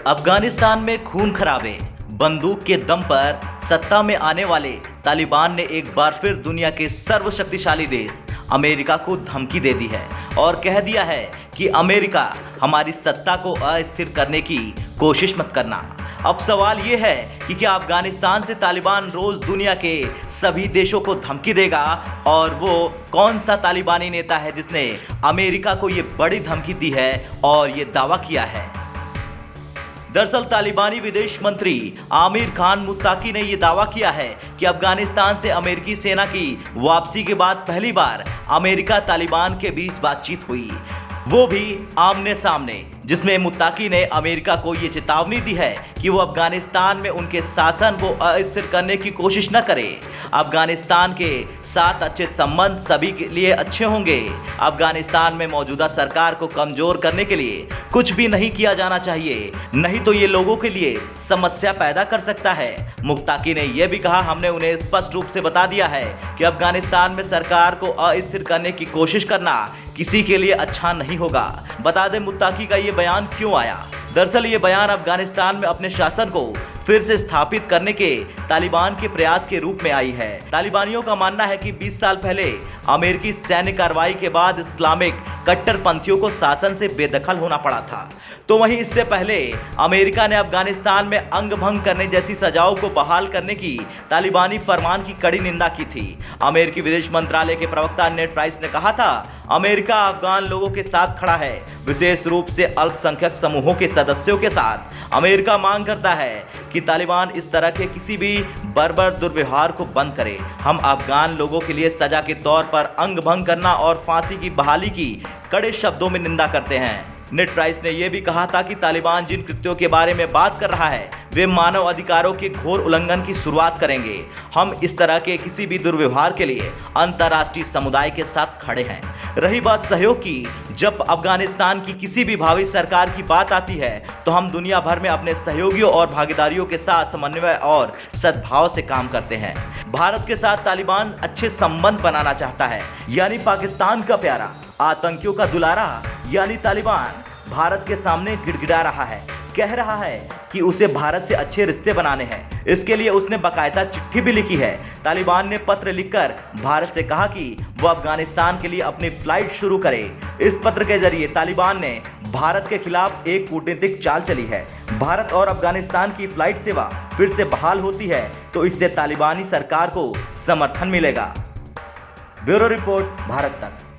अफगानिस्तान में खून खराबे, बंदूक के दम पर सत्ता में आने वाले तालिबान ने एक बार फिर दुनिया के सर्वशक्तिशाली देश अमेरिका को धमकी दे दी है और कह दिया है कि अमेरिका हमारी सत्ता को अस्थिर करने की कोशिश मत करना। अब सवाल ये है कि क्या अफगानिस्तान से तालिबान रोज दुनिया के सभी देशों को धमकी देगा, और वो कौन सा तालिबानी नेता है जिसने अमेरिका को ये बड़ी धमकी दी है और ये दावा किया है। दरअसल तालिबानी विदेश मंत्री आमिर खान मुत्ताकी ने यह दावा किया है कि अफगानिस्तान से अमेरिकी सेना की वापसी के बाद पहली बार अमेरिका तालिबान के बीच बातचीत हुई, वो भी आमने सामने, जिसमें मुत्ताकी ने अमेरिका को ये चेतावनी दी है कि वो अफगानिस्तान में उनके शासन को अस्थिर करने की कोशिश न करे। अफगानिस्तान के साथ अच्छे संबंध सभी के लिए अच्छे होंगे। अफगानिस्तान में मौजूदा सरकार को कमजोर करने के लिए कुछ भी नहीं किया जाना चाहिए, नहीं तो ये लोगों के लिए समस्या पैदा कर सकता है। मुत्ताकी ने यह भी कहा, हमने उन्हें स्पष्ट रूप से बता दिया है कि अफगानिस्तान में सरकार को अस्थिर करने की कोशिश करना किसी के लिए अच्छा नहीं होगा। बता दें मुत्ताकी का ये बयान क्यों आया। दरअसल ये बयान अफगानिस्तान में अपने शासन को फिर से स्थापित करने के तालिबान के प्रयास के रूप में आई है। तालिबानियों का मानना है कि 20 साल पहले अमेरिकी सैन्य कार्रवाई के बाद इस्लामिक कट्टरपंथियों को शासन से बेदखल होना पड़ा था, तो वहीं इससे पहले अमेरिका ने अफगानिस्तान में अंग भंग करने जैसी सजाओं को बहाल करने की तालिबानी फरमान की कड़ी निंदा की थी। अमेरिकी विदेश मंत्रालय के प्रवक्ता नेड प्राइस ने कहा था, अमेरिका अफगान लोगों के साथ खड़ा है, विशेष रूप से अल्पसंख्यक समूहों के सदस्यों के साथ। अमेरिका मांग करता है कि तालिबान इस तरह के किसी भी बर्बर दुर्व्यवहार को बंद करे। हम अफगान लोगों के लिए सजा के तौर पर अंग भंग करना और फांसी की बहाली की कड़े शब्दों में निंदा करते हैं। नेड प्राइस ने यह भी कहा था कि तालिबान जिन कृत्यों के बारे में बात कर रहा है वे मानव अधिकारों के घोर उल्लंघन की शुरुआत करेंगे। हम इस तरह के किसी भी दुर्व्यवहार के लिए अंतर्राष्ट्रीय समुदाय के साथ खड़े हैं। रही बात सहयोग की, जब अफगानिस्तान की किसी भी भावी सरकार की बात आती है तो हम दुनिया भर में अपने सहयोगियों और भागीदारियों के साथ समन्वय और सद्भाव से काम करते हैं। भारत के साथ तालिबान अच्छे संबंध बनाना चाहता है, यानी पाकिस्तान का प्यारा, आतंकियों का दुलारा यानी तालिबान भारत के सामने गिड़गिड़ा रहा है, कह रहा है कि उसे भारत से अच्छे रिश्ते बनाने हैं। इसके लिए उसने बाकायदा चिट्ठी भी लिखी है। तालिबान ने पत्र लिखकर भारत से कहा कि वो अफगानिस्तान के लिए अपनी फ्लाइट शुरू करे। इस पत्र के जरिए तालिबान ने भारत के खिलाफ एक कूटनीतिक चाल चली है। भारत और अफगानिस्तान की फ्लाइट सेवा फिर से बहाल होती है तो इससे तालिबानी सरकार को समर्थन मिलेगा। ब्यूरो रिपोर्ट, भारत तक।